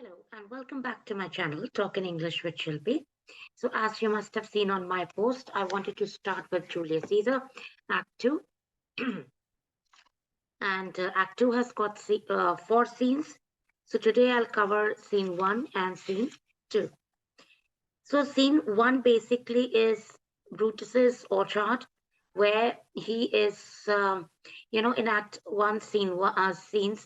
Hello and welcome back to my channel, Talk in English with Shilpi. So, as you must have seen on my post, I wanted to start with Julius Caesar, Act 2. And Act 2 has got four scenes. So, today I'll cover scene 1 and scene 2. So, scene 1 basically is Brutus's orchard, where he is, in Act 1,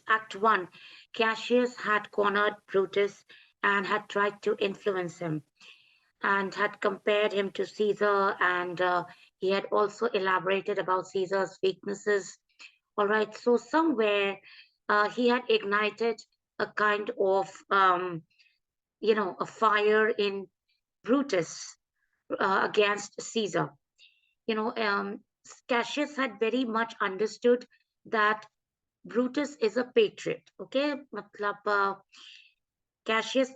Act 1, Cassius had cornered Brutus and had tried to influence him and had compared him to Caesar, and he had also elaborated about Caesar's weaknesses. All right, so somewhere he had ignited a kind of, a fire in Brutus against Caesar. You know, Cassius had very much understood that Brutus is a patriot. Okay, मतलब Cassius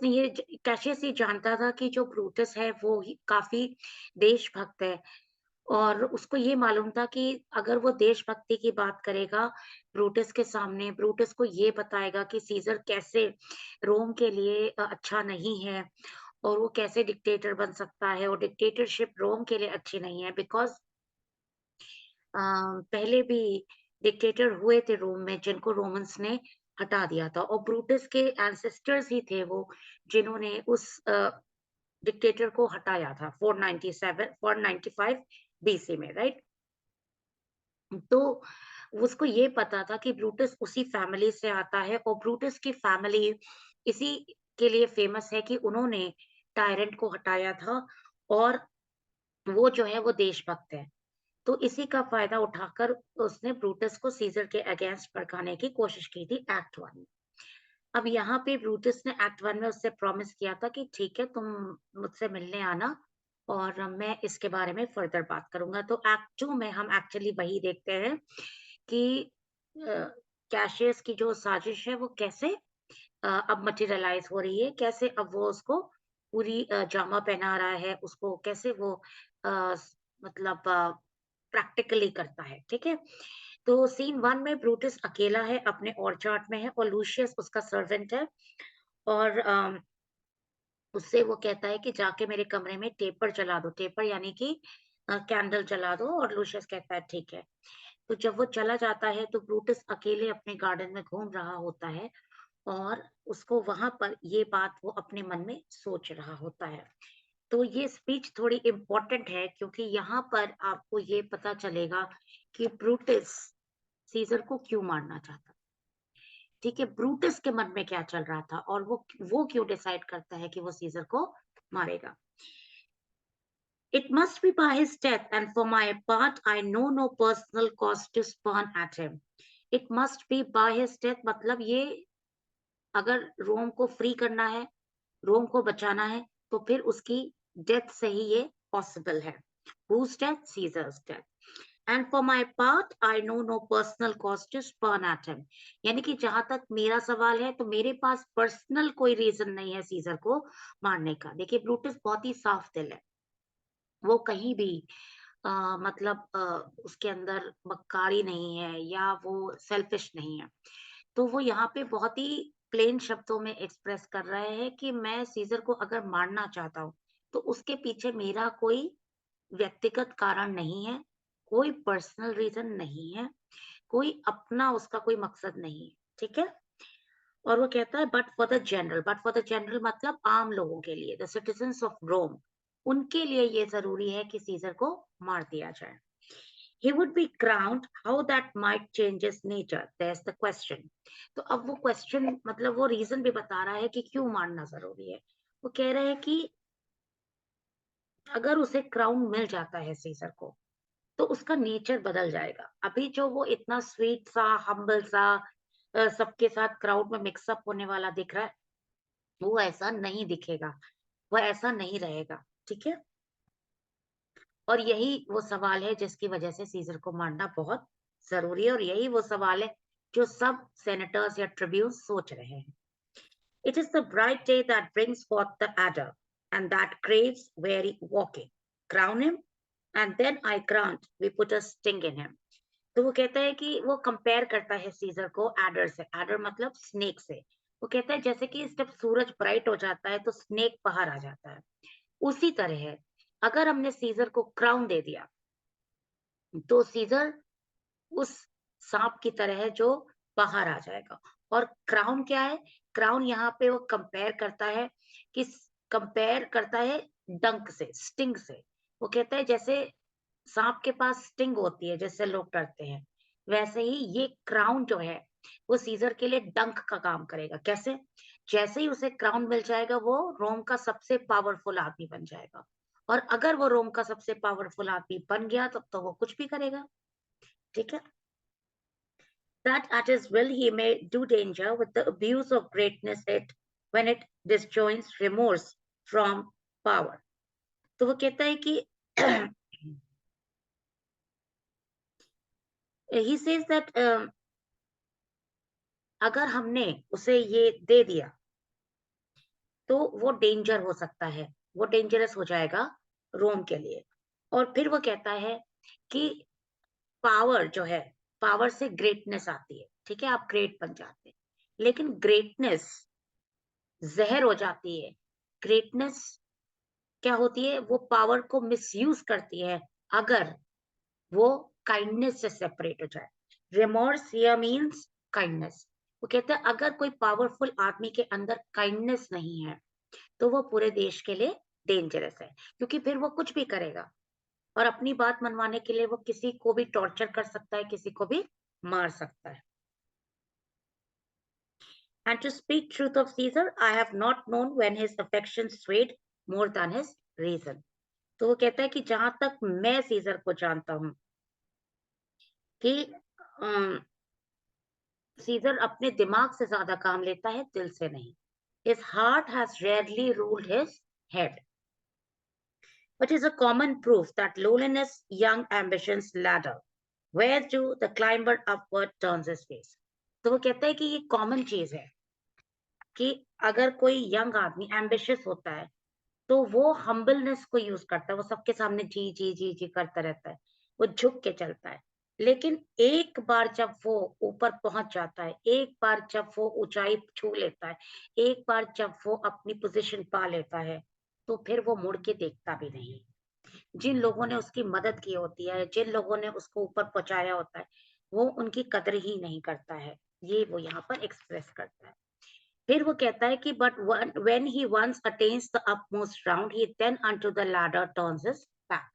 ये जानता था कि जो Brutus है वो काफी देशभक्त है और उसको ये मालूम था कि अगर वो देशभक्ति की बात करेगा ब्रूटस के सामने, ब्रूटस को ये बताएगा कि सीजर कैसे रोम के लिए अच्छा नहीं है और वो कैसे डिक्टेटर बन सकता है और डिक्टेटरशिप रोम के लिए अच्छी नहीं है बिकॉज पहले भी डिक्टेटर हुए थे रोम में जिनको रोमन्स ने हटा दिया था और ब्रूटस के एंसेस्टर्स ही थे वो जिन्होंने उस डिक्टेटर को हटाया था 497 495 बीसी में, राइट? तो उसको ये पता था कि ब्रूटस उसी फैमिली से आता है और ब्रूटस की फैमिली इसी के लिए फेमस है कि उन्होंने टायरेंट को हटाया था और वो जो है वो देशभक्त है। तो इसी का फायदा उठाकर उसने ब्रूटस को सीजर के अगेंस्ट भड़काने की कोशिश की थी एक्ट 1 में। अब यहाँ पे ब्रूटस ने एक्ट 1 में उससे प्रॉमिस किया था कि ठीक है तुम मुझसे मिलने आना और मैं इसके बारे में फर्दर बात करूंगा। तो एक्ट 2 में हम एक्चुअली वही देखते हैं कि कैशियस की जो साजिश है वो कैसे अब मटेरियलाइज हो रही है, कैसे अब वो उसको पूरी जामा पहना रहा है, उसको कैसे वो मतलब प्रैक्टिकली करता है, ठीक है? तो सीन 1 में ब्रूटस अकेला है, अपने ऑर्चार्ड में है और लूशियस उसका सर्वेंट है और उससे वो कहता है कि जाके मेरे कमरे में टेपर जला दो, टेपर यानी कि कैंडल जला दो और लूशियस कहता है ठीक है। तो जब वो चला जाता है तो ब्रूटस अकेले अपने गार्डन में घूम रहा होता है और उसको वहां पर ये बात वो अपने मन में सोच रहा होता है। तो ये स्पीच थोड़ी इम्पोर्टेंट है क्योंकि यहाँ पर आपको ये पता चलेगा कि ब्रूटस सीजर को क्यों मारना चाहता, ठीक है? ब्रूटस के मन में क्या चल रहा था और वो क्यों डिसाइड करता है कि वो सीजर को मारेगा। It must be by his death, and for my part, I know no personal cause to spurn at him. It must be by his death मतलब ये अगर रोम को फ्री करना है, रोम को बचाना है, तो फिर उसकी डेथ से ही ये पॉसिबल है। Whose death? Caesar's death. And for my part, I know no personal cause to spurn at him. यानी कि जहां तक मेरा सवाल है तो मेरे पास पर्सनल कोई रीजन नहीं है सीजर को मारने का। देखिए ब्रूटस बहुत ही साफ दिल है, वो कहीं भी मतलब उसके अंदर मक्कारी नहीं है या वो सेल्फिश नहीं है। तो वो यहाँ पे बहुत ही प्लेन शब्दों में एक्सप्रेस कर रहे हैं कि मैं सीजर को अगर मारना चाहता हूँ तो उसके पीछे मेरा कोई व्यक्तिगत कारण नहीं है, कोई पर्सनल रीजन नहीं है, कोई अपना उसका कोई मकसद नहीं है, ठीक है? और वो कहता है बट फॉर द जनरल मतलब आम लोगों के लिए, द सिटीजन्स ऑफ रोम, उनके लिए ये जरूरी है कि सीजर को मार दिया जाए। He would be crowned, how that might change his nature, there's the question. तो अब वो क्वेश्चन मतलब वो रीजन भी बता रहा है कि क्यों मारना जरूरी है। वो कह रहे हैं कि अगर उसे क्राउन मिल जाता है सीजर को तो उसका नेचर बदल जाएगा। अभी जो वो इतना स्वीट सा, हम्बल सा, सबके साथ क्राउड में मिक्सअप होने वाला दिख रहा है, वो ऐसा नहीं दिखेगा, वो ऐसा नहीं रहेगा, ठीक है? और यही वो सवाल है जिसकी वजह से सीजर को मारना बहुत जरूरी है और यही वो सवाल है जो सब सेनेटर्स या ट्रिब्यून्स सोच रहे हैं। It is the bright day that brings forth the adder, and that craves weary walking. Crown him, and then I grant we put a sting in him. तो वो कहता है कि वो कंपेयर करता है सीजर को एडर से, एडर मतलब स्नेक से, वो कहता है जैसे कि जब सूरज ब्राइट हो जाता है तो स्नेक बाहर आ जाता है, उसी तरह है। अगर हमने सीजर को क्राउन दे दिया तो सीजर उस सांप की तरह है जो बाहर आ जाएगा। और क्राउन क्या है? क्राउन यहाँ पे वो कंपेयर करता है डंक से, स्टिंग से। वो कहता है जैसे सांप के पास स्टिंग होती है जिससे लोग डरते हैं, वैसे ही ये क्राउन जो है वो सीजर के लिए डंक का काम करेगा। कैसे? जैसे ही उसे क्राउन मिल जाएगा वो रोम का सबसे पावरफुल आदमी बन जाएगा। और अगर वो रोम का सबसे पावरफुल आदमी बन गया तब तो वो कुछ भी करेगा। ठीक है? That at his will he may do danger with the abuse of greatness it when it disjoins remorse from power. तो वो कहता है कि he says that अगर हमने उसे ये दे दिया तो वो डेंजर हो सकता है, वो डेंजरस हो जाएगा रोम के लिए। और फिर वो कहता है कि पावर जो है, पावर से ग्रेटनेस आती है। ठीक है? आप ग्रेट बन जाते हैं, लेकिन ग्रेटनेस जहर हो जाती है। ग्रेटनेस क्या होती है? वो पावर को मिसयूज करती है अगर वो काइंडनेस से सेपरेट हो जाए। Remorse here means kindness. वो कहते हैं अगर कोई पावरफुल आदमी के अंदर काइंडनेस नहीं है तो वो पूरे देश के लिए डेंजरस है, क्योंकि फिर वो कुछ भी करेगा और अपनी बात मनवाने के लिए वो किसी को भी टॉर्चर कर सकता है, किसी को भी मार सकता है। And to speak truth of Caesar, I have not known when his affection swayed more than his reason. तो वो कहता है कि जहां तक मैं सीजर को जानता हूं कि सीजर अपने दिमाग से ज्यादा काम लेता है, दिल से नहीं। His heart has rarely ruled his head, which is a common proof that lowliness, young ambition's ladder, whereto the climber upward turns his face. तो वो कहता है कि ये कॉमन चीज है कि अगर कोई यंग आदमी एम्बिशियस होता है तो वो हम्बलनेस को यूज करता है, वो सबके सामने जी जी जी जी करता रहता है, वो झुक के चलता है। लेकिन एक बार जब वो ऊपर पहुंच जाता है, एक बार जब वो ऊंचाई छू लेता है, एक बार जब वो अपनी पोजीशन पा लेता है, तो फिर वो मुड़ के देखता भी नहीं। जिन लोगों ने उसकी मदद की होती है, जिन लोगों ने उसको ऊपर पहुंचाया होता है, वो उनकी कदर ही नहीं करता है। ये वो यहाँ पर एक्सप्रेस करता है। फिर वो कहता है कि but when he once attains the upmost round he then unto the ladder turns his back.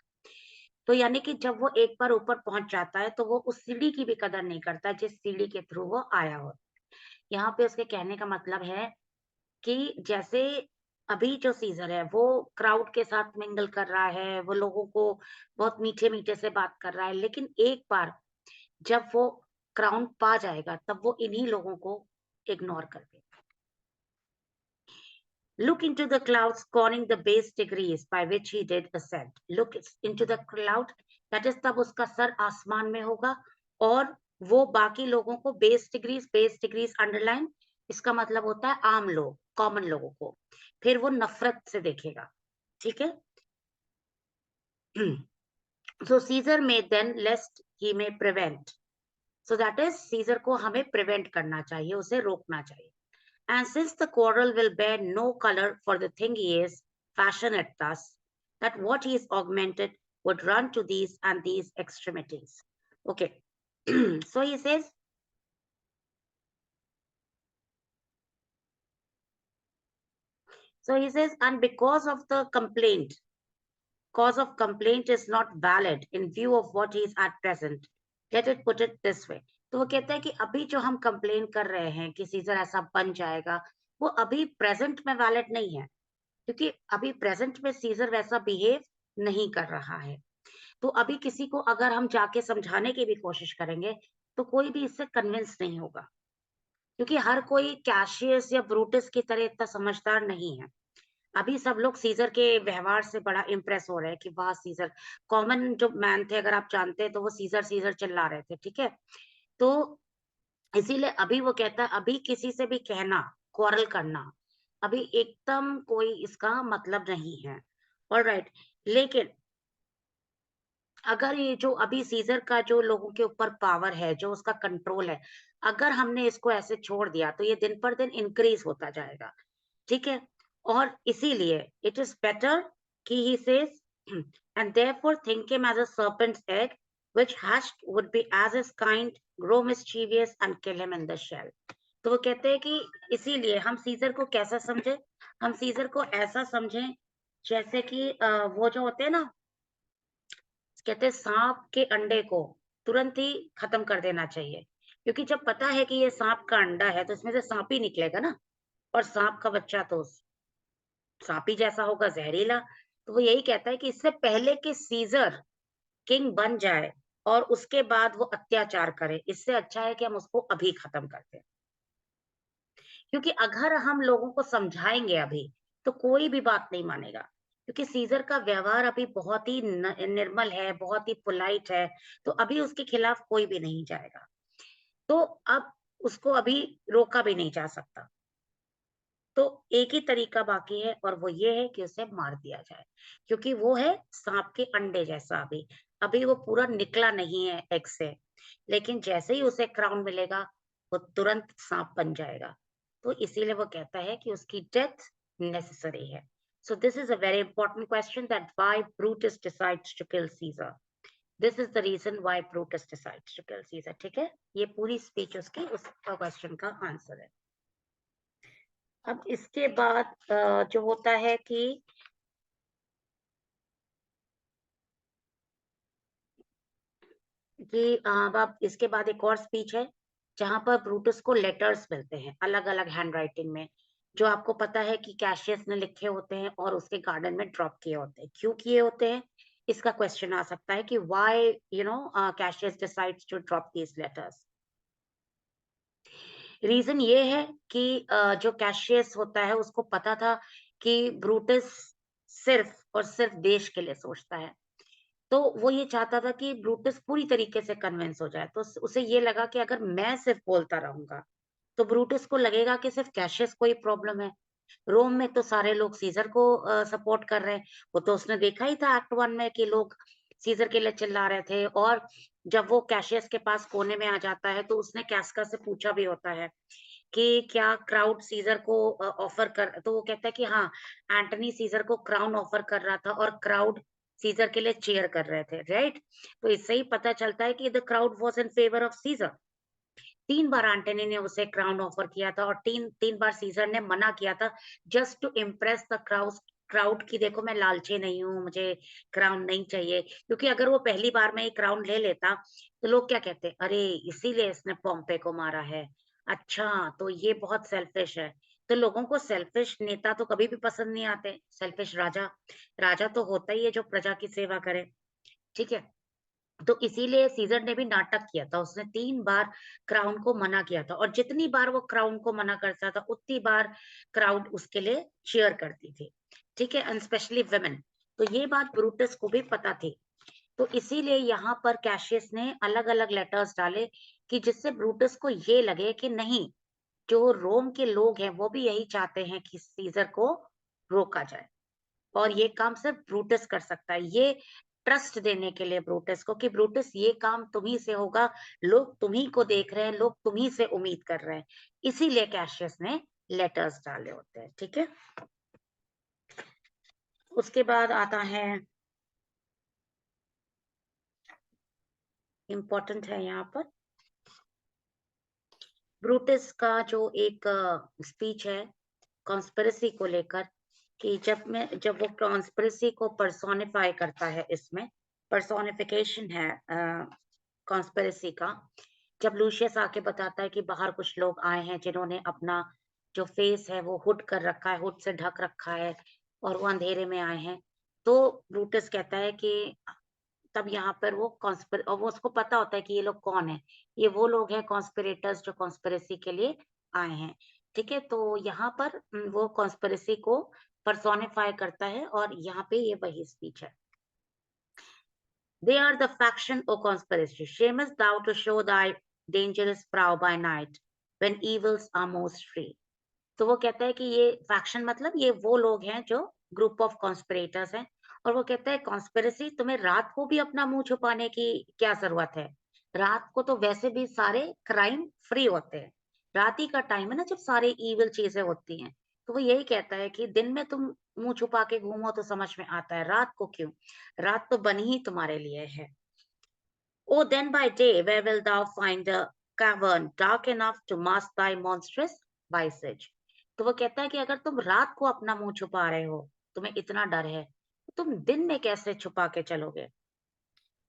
तो यानी कि जब वो एक बार ऊपर पहुंच जाता है तो वो उस सीढ़ी की भी कदर नहीं करता जिस सीढ़ी के थ्रू वो आया हो। यहाँ पे उसके कहने का मतलब है कि जैसे अभी जो सीजर है वो क्राउड के साथ मिंगल कर रहा है, वो लोगों को बहुत मीठे मीठे से बात कर रहा है, लेकिन एक बार जब वो क्राउन पा जाएगा तब वो इन्हीं लोगों को इग्नोर कर देगा। Look into the clouds, scorning the base degrees by which he did ascend. Look into the cloud, that is तब उसका सर आसमान में होगा और वो बाकी लोगों को बेस डिग्रीज अंडरलाइन, इसका मतलब होता है आम लोग, कॉमन लोगों को, फिर वो नफरत से देखेगा। ठीक है? So Caesar may then lest he may prevent. So that is Caesar को हमें prevent करना चाहिए, उसे रोकना चाहिए। And since the quarrel will bear no color for the thing he is, fashion it thus, that what he is augmented would run to these and these extremities. Okay. So he says, and because of the complaint, cause of complaint is not valid in view of what he is at present. Let it put it this way. तो वो कहता है कि अभी जो हम complain कर रहे हैं कि सीजर ऐसा बन जाएगा, वो अभी प्रेजेंट में वैलिड नहीं है, क्योंकि अभी प्रेजेंट में सीजर वैसा बिहेव नहीं कर रहा है। तो अभी किसी को अगर हम जाके समझाने की भी कोशिश करेंगे तो कोई भी इससे कन्विंस नहीं होगा, क्योंकि हर कोई कैशियस या ब्रूटस की तरह इतना समझदार नहीं है। अभी सब लोग सीजर के व्यवहार से बड़ा इम्प्रेस हो रहे हैं कि वाह सीजर, कॉमन जो मैन थे अगर आप जानते हैं तो वो सीजर सीजर चिल्ला रहे थे। ठीक है? तो इसीलिए अभी वो कहता है अभी किसी से भी कहना, क्वारल करना, अभी एकदम कोई इसका मतलब नहीं है। ऑलराइट, लेकिन अगर ये जो अभी सीज़र का जो लोगों के ऊपर पावर है, जो उसका कंट्रोल है, अगर हमने इसको ऐसे छोड़ दिया, तो ये दिन पर दिन इंक्रीज़ होता जाएगा, ठीक है? और इसीलिए इट इज़ बेटर कि he says and therefore think him as a serpent's egg which hatched would be as his kind, grow mischievous and kill him in the shell. तो वो कहते हैं कि इसीलिए हम सीज़र को कैसा समझें? हम सीज़र को ऐसा समझें जैसे कि वो जो होते हैं ना, कहते हैं सांप के अंडे को तुरंत ही खत्म कर देना चाहिए, क्योंकि जब पता है कि ये सांप का अंडा है तो इसमें से सांप ही निकलेगा ना, और सांप का बच्चा तो सांप ही जैसा होगा, जहरीला। तो वो यही कहता है कि इससे पहले कि सीजर किंग बन जाए और उसके बाद वो अत्याचार करे, इससे अच्छा है कि हम उसको अभी खत्म कर दें। क्योंकि अगर हम लोगों को समझाएंगे अभी, तो कोई भी बात नहीं मानेगा, क्योंकि सीजर का व्यवहार अभी बहुत ही निर्मल है, बहुत ही पोलाइट है, तो अभी उसके खिलाफ कोई भी नहीं जाएगा। तो अब उसको अभी रोका भी नहीं जा सकता। तो एक ही तरीका बाकी है, और वो ये है कि उसे मार दिया जाए, क्योंकि वो है सांप के अंडे जैसा अभी। अभी वो पूरा निकला नहीं है एग से, लेकिन जैसे ही उसे क्राउन मिलेगा, वो तुरंत सांप बन जाएगा। तो इसीलिए वो कहता है कि उसकी डेथ नेसेसरी है। So this is a very important question, that why Brutus decides to kill Caesar. This is the reason why Brutus decides to kill Caesar. ठीक है, ये पूरी स्पीच उसकी उस क्वेश्चन का आंसर है। अब इसके बाद जो होता है कि अब इसके बाद एक और स्पीच है, जहाँ पर ब्रूटस को लेटर्स मिलते हैं अलग-अलग हैंडराइटिंग में, जो आपको पता है कि कैशियस ने लिखे होते हैं और उसके गार्डन में ड्रॉप किए होते हैं। क्यों किए होते हैं? इसका क्वेश्चन आ सकता है कि why Cassius decides to drop these letters. Reason ये है कि जो कैशियस होता है उसको पता था कि ब्रूटस सिर्फ़ और सिर्फ़ देश के लिए सोचता है। तो वो ये चाहता था कि ब्रूटस पूरी तरीके से कन्विंस हो जाए। तो उसे ये लगा कि अगर मैं सिर्फ़ बोलता रहूँगा, तो ब्रूटस को लगेगा कि सिर्फ़ कैशियस को ही प्रॉब्लम है। रोम में तो सारे लोग सीज़र को सपोर्ट कर रहे हैं। वो तो उसने देखा ही था एक्ट 1 में कि लोग सीज़र के लिए चिल्ला रहे थे, और जब वो कैशियस के पास कोने में आ जाता है, तो उसने कैसका से पूछा भी होता है कि क्या क्राउड सीज़र को ऑफ़र कर, तो वो कहता है कि हाँ, एंटनी सीज़र को क्राउन ऑफ़र कर रहा था और क्राउड सीज़र के लिए चीयर कर रहे थे, राइट? तो इससे ही पता चलता है कि the crowd was in favour of Caesar. 3 बार एंटनी ने उसे क्राउन ऑफ़र किया था, और 3 बार सीज़र ने मना किया था, just to impress the crowd कि देखो मैं लालची नहीं हूँ, मुझे क्राउन नहीं चाहिए। क्योंकि अगर वो पहली बार में ही क्राउन ले लेता, तो लोग क्या कहते? अरे! इसीलिए इसने पोम्पे को मारा है। अच्छा, तो ये बहुत सेल्फिश है। तो लोगों को सेल्फिश नेता तो कभी भी पसंद नहीं आते, सेल्फिश राजा। राजा तो होता ही है जो प्रजा की सेवा करे, ठीक है? तो इसीलिए सीज़र ने भी नाटक किया था, उसने 3 बार क्राउन को मना किया था, और जितनी बार वो क्राउन को मना करता था, उतनी बार क्राउड उसके लिए चीयर करती थी, ठीक है? And specially women. तो ये बात ब्रूटस को भी पता थी। तो इसीलिए यहाँ पर कैशियस ने अलग-अलग लेटर्स डाले कि जिससे ब्रूटस को ये लगे कि नहीं, जो रोम के लोग हैं, वो भी यही चाहते हैं कि सीज़र को रोका जाए। और ये काम सिर्फ ब्रूटस कर सकता है। ये ट्रस्ट देने के लिए ब्रूटस को कि ब्रूटस ये काम तुम्ही से होगा, लोग तुम्ही को देख रहे हैं, लोग तुम्ही से उम्मीद कर रहे हैं। इसीलिए कैशियस ने लेटर्स डाले होते हैं, ठीक है? उसके बाद आता है, इम्पोर्टेंट है यहाँ पर, ब्रूटस का जो एक स्पीच है कॉन्स्पिरेसी को लेकर, कि जब वो कॉन्स्पिरेसी को पर्सोनिफाई करता है, इसमें पर्सोनिफिकेशन है कॉन्स्पिरेसी का। जब लूशियस आके बताता है कि बाहर कुछ लोग आए हैं जिन्होंने अपना जो फेस है वो हुड कर रखा है, हुड से ढक रखा है, और वो अंधेरे में आए हैं, तो ब्रूटस कहता है कि तब यहाँ पर वो कॉन्स्पिर और वो उसको पता होता है कि ये लोग कौन है। ये वो लोग हैं कॉन्स्पिरेटर्स जो कॉन्स्पिरेसी के लिए आए हैं। ठीक है? तो यहाँ पर वो कॉन्स्पिरेसी को पर्सोनिफाई करता है, और यहाँ पे ये वही स्पीच है। They are the faction or conspiracy. Shamest thou to show thy dangerous prow by night, when evils are most free. तो वो कहता है कि ये फैक्शन मतलब ये वो लोग हैं जो ग्रुप ऑफ कॉन्स्पिरेटर्स हैं, और वो कहता है कॉन्स्पिरेसी, तुम्हें रात को भी अपना मुँह छुपाने की क्या ज़रूरत है? रात को तो वैसे भी सारे क्राइम फ्री होते हैं। रात ही का टाइम है ना जब सारे इविल चीज़ें होती हैं। तो वो यही कहता है कि दिन में तुम मुँह छुपा के घूमो तो समझ में आता है, रात को क्यों? रात तो बनी ही तुम्हारे लिए है। Oh, then by day, where wilt thou find a cavern dark enough to mask thy monstrous visage? तो वो कहता है कि अगर तुम रात को अपना मुंह छुपा रहे हो, तुम्हें इतना डर है, तो तुम दिन में कैसे छुपा के चलोगे?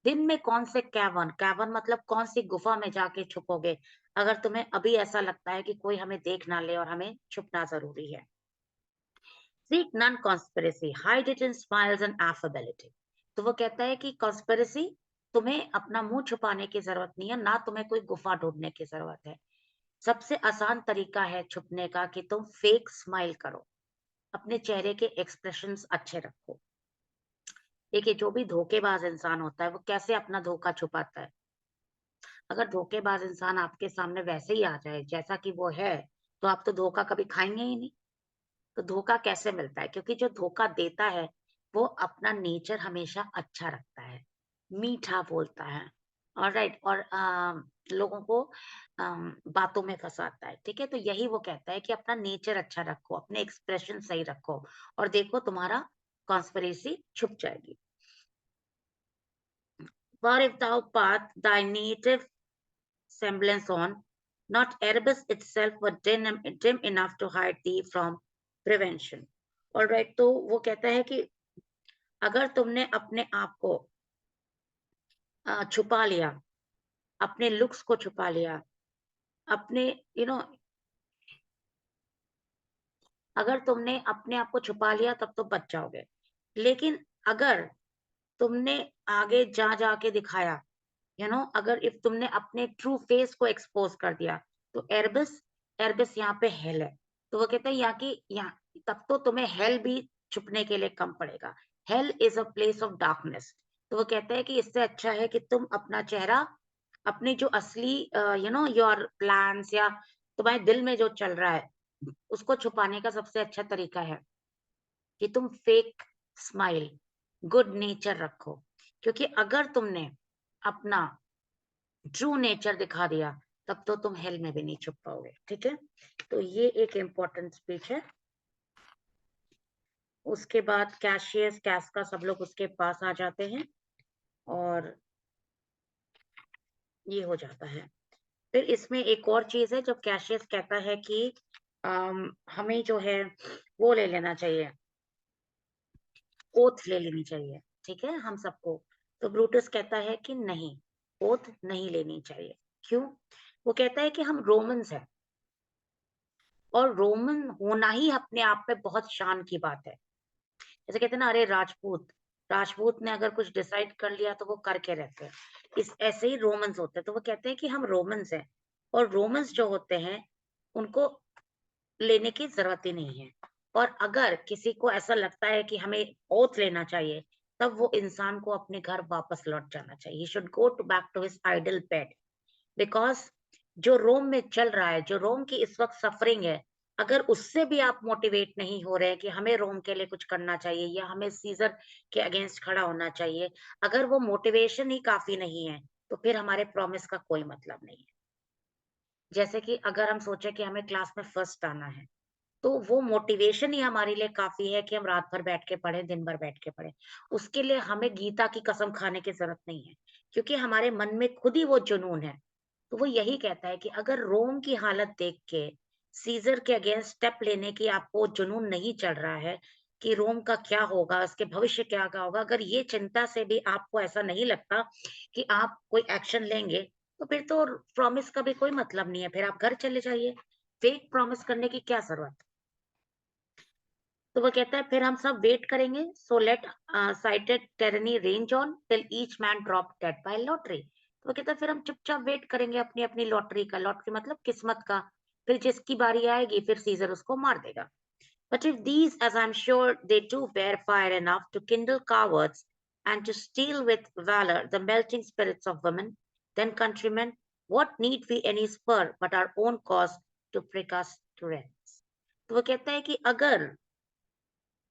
दिन में कौन से कैवर्न, कैवर्न मतलब कौन सी गुफा में जाके छुपोगे, अगर तुम्हें अभी ऐसा लगता है कि कोई हमें देख ना ले और हमें छुपना जरूरी है। Seek none conspiracy, hide it in smiles and affability. तो वो कहता है कि कॉन्स्पिरेसी, तुम्हें अपना मुंह छुपाने की जरूरत नहीं है, ना तुम्हें कोई गुफा ढूंढने की जरूरत है। सबसे आसान तरीका है छुपने का कि तुम फेक स्माइल करो, अपने चेहरे के एक्सप्रेशंस अच्छे रखो। देखिए, जो भी धोखेबाज इंसान होता है वो कैसे अपना धोखा छुपाता है। अगर धोखेबाज इंसान आपके सामने वैसे ही आ जाए जैसा कि वो है, तो आप तो धोखा कभी खाएंगे ही नहीं। तो धोखा कैसे मिलता है? क्योंकि जो धोखा देता है, वो अपना नेचर हमेशा अच्छा रखता है, मीठा बोलता है, ऑलराइट, और लोगों को बातों में फँसाता है, ठीक है? तो यही वो कहता है कि अपना नेचर अच्छा रखो, अपने एक्सप्रेशन सही रखो और देखो तुम्हारा कॉन्स्पिरेसी छुप जाएगी। For if thou path thy native semblance on, not Erebus itself were dim enough to hide thee from prevention. Alright, तो वो कहता है कि अगर तुमने अपने आप को छुपा लिया, अपने लुक्स को छुपा लिया, अपने यू नो अगर तुमने अपने आप को छुपा लिया तब तो बच जाओगे। लेकिन अगर तुमने आगे जा जाके दिखाया, अगर इफ तुमने अपने ट्रू फेस को एक्सपोज कर दिया, तो एरबस एरबस यहाँ पे हेल है। तो वो कहते हैं यहाँ की यहाँ तब तो तुम्हें हेल भी छुपने के लिए कम पड़ेगा। Hell is a place of darkness. तो वो कहते हैं कि इससे अच्छा है कि तुम अपना चेहरा, अपने जो असली योर प्लान्स या तुम्हारे दिल में जो चल रहा है, उसको छुपाने का सबसे अच्छा तरीका है कि तुम फेक स्माइल, गुड नेचर रखो। क्योंकि अगर तुमने अपना ट्रू नेचर दिखा दिया, तब तो तुम हेल में भी नहीं छुप पाओगे, ठीक है? तो ये एक इम्पोर्टेंट स्पीच है। उसके बाद कैशियस, कैसका, सब लोग उसके पास आ जाते हैं और ये हो जाता है। फिर इसमें एक और चीज है, जब कैशियस कहता है कि हमें जो है वो ले लेना चाहिए, ओथ ले लेनी चाहिए, ठीक है, हम सबको। तो ब्रूटस कहता है कि नहीं, ओथ नहीं लेनी चाहिए। क्यों? वो कहता है कि हम रोमन्स हैं और रोमन होना ही अपने आप में बहुत शान की बात है। जैसे कहते हैं ना, अरे राजपूत, राजपूत ने अगर कुछ डिसाइड कर लिया तो वो करके रहते हैं। इस ऐसे ही रोमन्स होते हैं। तो वो कहते हैं कि हम रोमन्स हैं और रोमन्स जो होते हैं उनको लेने की जरूरत ही नहीं है। और अगर किसी को ऐसा लगता है कि हमें ओथ लेना चाहिए, तब वो इंसान को अपने घर वापस लौट जाना चाहिए। He should go to back to his idle pet. Because जो रोम में चल रहा है, जो रोम की इस वक्त सफरिंग है, अगर उससे भी आप मोटिवेट नहीं हो रहे हैं कि हमें रोम के लिए कुछ करना चाहिए या हमें सीजर के अगेंस्ट खड़ा होना चाहिए, अगर वो मोटिवेशन ही काफी नहीं है, तो फिर हमारे प्रॉमिस का कोई मतलब नहीं है। जैसे कि अगर हम सोचे कि हमें क्लास में फर्स्ट आना है, तो वो मोटिवेशन ही हमारे लिए काफ़ी है कि हम रात भर बैठ के पढ़ें, दिन भर बैठ के पढ़ें। उसके लिए हमें गीता की कसम खाने की ज़रूरत नहीं है, क्योंकि हमारे मन में खुद ही वो जुनून है। तो वो यही कहता है कि अगर रोम की हालत देख के सीज़र के अगेंस्ट स्टेप लेने की आपको जुनून नहीं चढ़ रहा है कि रोम का क्या होगा, उसके भविष्य क्या होगा, अगर ये चिंता से भी आपको ऐसा नहीं लगता कि आप कोई एक्शन लेंगे, तो फिर तो प्रॉमिस का भी कोई मतलब नहीं है, फिर आप घर चले जाइए। फेक प्रॉमिस करने की क्या ज़रूरत? तो वो कहता है फिर हम सब वेट करेंगे, so let sighted tyranny range on till each man drop dead by lottery. तो वो कहता है फिर हम चुपचाप वेट करेंगे अपनी अपनी लॉटरी का, लॉटरी मतलब किस्मत का। फिर जिसकी बारी आएगी फिर सीजर उसको मार देगा। But if these, as I'm sure they do, bear fire enough to kindle cowards and to steal with valor the melting spirits of women, then countrymen, what need we any spur but our own cause to prick us to rest? तो वो कहता है कि अगर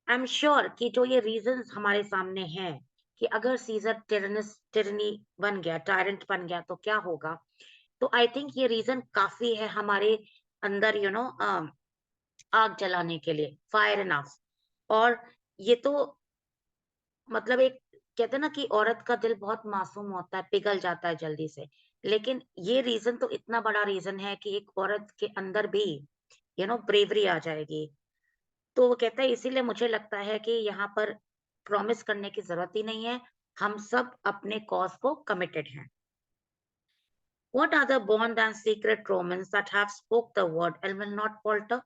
I am sure कि जो ये reasons हमारे सामने हैं कि अगर सीजर टिरनी बन गया, टायरेंट बन गया तो क्या होगा, तो आई थिंक ये रीजन काफी है हमारे अंदर, आग जलाने के लिए, फायर एंड आग। और ये तो मतलब एक, कहते हैं ना कि औरत का दिल बहुत मासूम होता है, पिघल जाता है जल्दी से। लेकिन ये रीज़न तो इतना बड़ा रीज़न है कि एक औरत के अंदर भी ब्रेवरी आ जाएगी। तो वो कहता है, इसीलिए मुझे लगता है कि यहाँ पर प्रॉमिस करने की ज़रूरत ही नहीं है। हम सब अपने कॉज़ को कमिटेड हैं। What are the bond and secret Romans that have spoke the word and will not falter?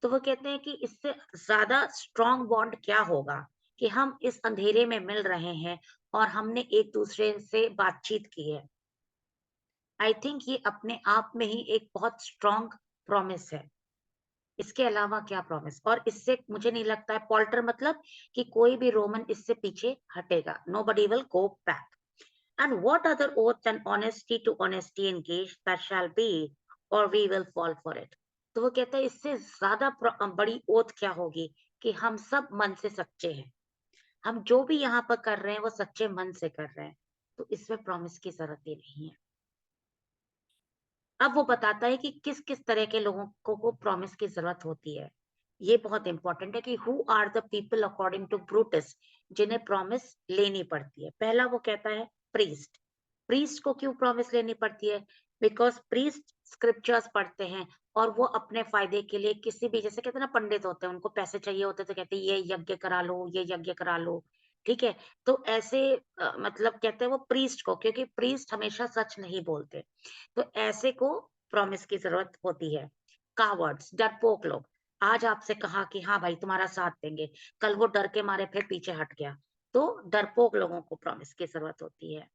तो वो कहते हैं कि इससे ज्यादा स्ट्रॉन्ग बॉन्ड क्या होगा कि हम इस अंधेरे में मिल रहे हैं और हमने एक दूसरे से बातचीत की है। आई थिंक ये अपने आप में ही एक बहुत स्ट्रॉन्ग प्रॉमिस है। इसके अलावा क्या प्रॉमिस, और इससे मुझे नहीं लगता है पॉल्टर मतलब कि कोई भी रोमन इससे पीछे हटेगा। Nobody will go back. And what other oath and honesty to honesty engage that shall be, और we will fall for it. तो वो कहता है इससे ज्यादा बड़ी ओथ क्या होगी कि हम सब मन से सच्चे हैं। हम जो भी यहाँ पर कर रहे हैं वो सच्चे मन से कर रहे हैं। तो इसमें प्रॉमिस की जरूरत ही नहीं है। अब वो बताता है कि किस-किस तरह के लोगों को प्रॉमिस की ज़रूरत होती है। ये बहुत इम्पोर्टेंट है कि who are the people according to Brutus जिन्हें प्रॉमिस लेनी पड़ती है। पहला वो कहता है प्रीस्ट। प्रीस्ट को क्यों प्रॉमिस लेनी पड़ती है? बिकॉज़ प्रीस्ट स्क्रिप्चर्स पढ़ते हैं और वो अपने फ़ायदे के लिए किसी भी, जैसे कहते हैं ना पंडित होते हैं, उनको पैसे चाहिए होते हैं तो कहते हैं ये यज्ञ करा लो, ये यज्ञ करा लो, ठीक है? तो ऐसे मतलब कहते हैं वो प्रीस्ट को, क्योंकि प्रीस्ट हमेशा सच नहीं बोलते। तो ऐसे को प्रॉमिस की ज़रूरत होती है। कावर्ड्स, डरपोक लोग, आज आपसे कहा कि हाँ भाई तुम्हारा साथ देंगे, कल वो डर के मारे फिर पीछे हट गया। तो डरपोक लोगों को प्रॉमिस की ज़रूरत होती है।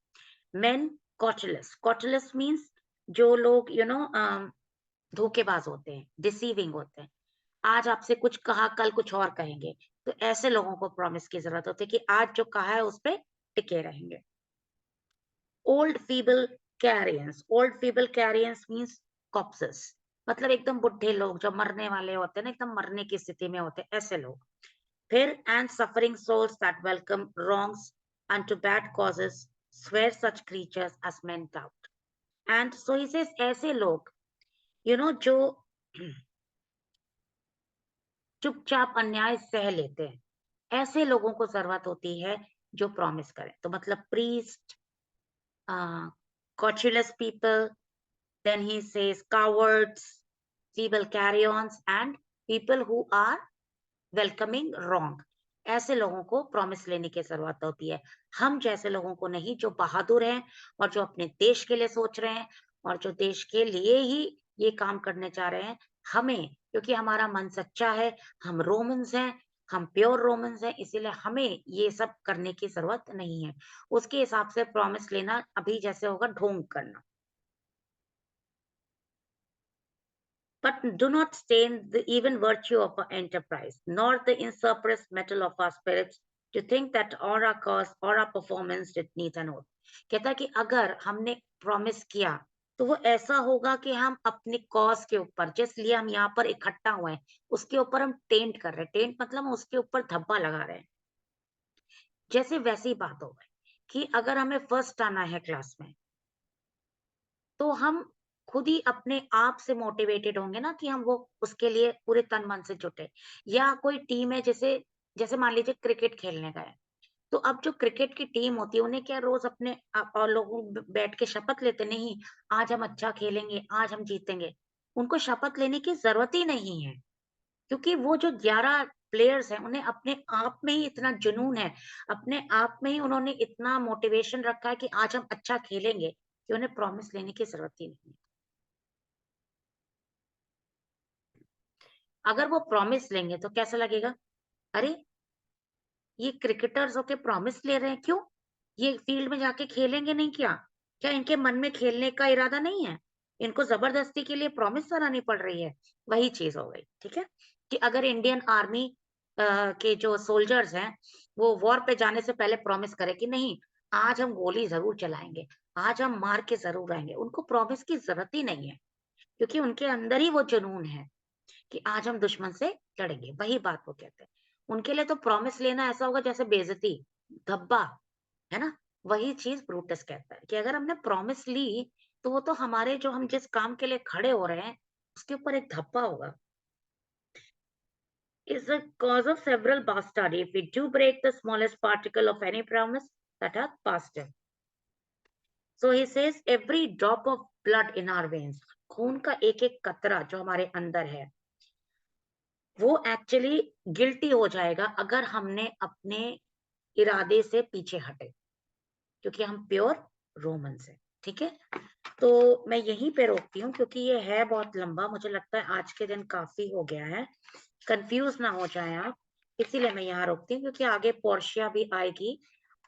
मेन कॉटलेस, कॉटलेस मीन्स जो लोग धोखेबाज होते हैं, डिसीविंग होते हैं। आज आपसे कुछ कहा, कल कुछ और कहेंगे। तो ऐसे लोगों को प्रॉमिस की ज़रूरत होती है कि आज जो कहा है उस पे टिके रहेंगे। Old feeble carrions, old feeble carrions means corpses, मतलब एकदम बुढ़े लोग जो मरने वाले होते हैं ना, एकदम मरने की स्थिति में होते हैं, ऐसे लोग। फिर and suffering souls that welcome wrongs unto bad causes swear such creatures as meant out. And so he says ऐसे लोग, जो चुपचाप अन्याय सह लेते हैं, ऐसे लोगों को जरूरत होती है जो प्रॉमिस करें। तो मतलब priest, cautelous people, then he says cowards, feeble carry-ons, and people who are welcoming wrong. ऐसे लोगों को प्रॉमिस लेने की जरूरत होती है। हम जैसे लोगों को नहीं, जो बहादुर हैं और जो अपने देश के लिए सोच रहे हैं और जो देश के लिए ही ये काम करने जा रहे हैं। हमें, क्योंकि हमारा मन सच्चा है, हम रोमन्स हैं, हम प्योर रोमन्स हैं, इसीलिए हमें ये सब करने की जरूरत नहीं है। उसके हिसाब से प्रॉमिस लेना अभी जैसे होगा ढोंग करना। But do not stain the even virtue of our enterprise, nor the insurpassed metal of our spirits, to think that all our cause or our performance did need an oath. कहता है कि अगर हमने प्रॉमिस किया तो वो ऐसा होगा कि हम अपने कॉज के ऊपर, जिस लिए हम यहाँ पर इकट्ठा हुए हैं, उसके ऊपर हम टेंट कर रहे हैं। टेंट मतलब हम उसके ऊपर धब्बा लगा रहे हैं। जैसे वैसी बात हो गई कि अगर हमें फर्स्ट आना है क्लास में, तो हम खुद ही अपने आप से मोटिवेटेड होंगे ना कि हम वो उसके लिए पूरे तन मन से जुटे। या कोई टीम है, जैसे जैसे मान लीजिए क्रिकेट खेलने गए, तो अब जो क्रिकेट की टीम होती है उन्हें क्या रोज अपने और लोगों बैठ के शपथ लेते नहीं, आज हम अच्छा खेलेंगे, आज हम जीतेंगे। उनको शपथ लेने की जरूरत ही नहीं है, क्योंकि वो जो 11 प्लेयर्स हैं उन्हें अपने आप में ही इतना जुनून है, अपने आप में ही उन्होंने इतना मोटिवेशन रखा है कि आज हम अच्छा खेलेंगे, कि उन्हें प्रॉमिस लेने की जरूरत ही नहीं है। अगर वो प्रॉमिस लेंगे तो कैसा लगेगा? अरे! ये क्रिकेटर्स होके प्रॉमिस ले रहे हैं, क्यों? ये फील्ड में जाके खेलेंगे नहीं क्या? क्या इनके मन में खेलने का इरादा नहीं है? इनको ज़बरदस्ती के लिए प्रॉमिस करानी पड़ रही है। वही चीज़ हो गई, ठीक है? कि अगर इंडियन आर्मी के जो सोल्जर्स हैं, वो वॉर पे जाने से पहले प्रॉमिस करें कि नहीं, आज हम गोली ज़रूर चलाएँगे, आज हम मार के ज़रूर आएँगे। उनको प्रॉमिस की ज़रूरत ही नहीं है, क्योंकि उनके अंदर ही वो जुनून है कि आज हम दुश्मन से लड़ेंगे, वही बात वो कहते हैं। उनके लिए तो प्रॉमिस लेना ऐसा होगा जैसे बेइज्जती, धब्बा, है ना? वही चीज़ ब्रूटस कहता है कि अगर हमने प्रॉमिस ली, तो वो तो हमारे जो हम जिस काम के लिए खड़े हो रहे हैं, उसके ऊपर एक धब्बा होगा। Is the cause of several bastardy if we do break the smallest particle of any promise that hath passed him. So he says every drop of blood in our veins, खून का एक-एक कतरा जो हमारे अंदर है, वो एक्चुअली गिल्टी हो जाएगा अगर हमने अपने इरादे से पीछे हटे, क्योंकि हम प्योर रोमन्स हैं, ठीक है? तो मैं यहीं पे रोकती हूँ क्योंकि ये है बहुत लंबा, मुझे लगता है आज के दिन काफ़ी हो गया है, कंफ्यूज ना हो जाएँ आप, इसीलिए मैं यहाँ रोकती हूँ क्योंकि आगे पोर्शिया भी आएगी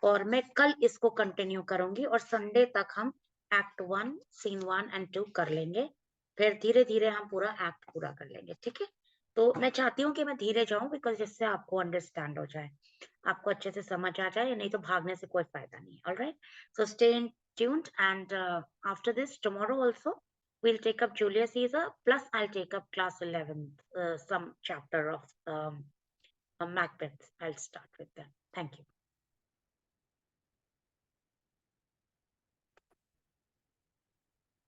और मैं कल इसको कंटिन्यू करूँगी और संडे तक हम एक्ट 1, सीन 1 एंड 2 कर लेंगे, फिर धीरे-धीरे हम पूरा एक्ट पूरा कर लेंगे, ठीक है? तो मैं चाहती हूँ कि मैं धीरे जाऊँ बिकॉज़ जिससे आपको अंडरस्टैंड हो जाए, आपको अच्छे से समझ आ जाए, नहीं तो भागने से कोई फ़ायदा नहीं है, alright? So stay in tuned and after this tomorrow also we'll take up Julius Caesar plus I'll take up class 11 some chapter of Macbeth. I'll start with them. Thank you.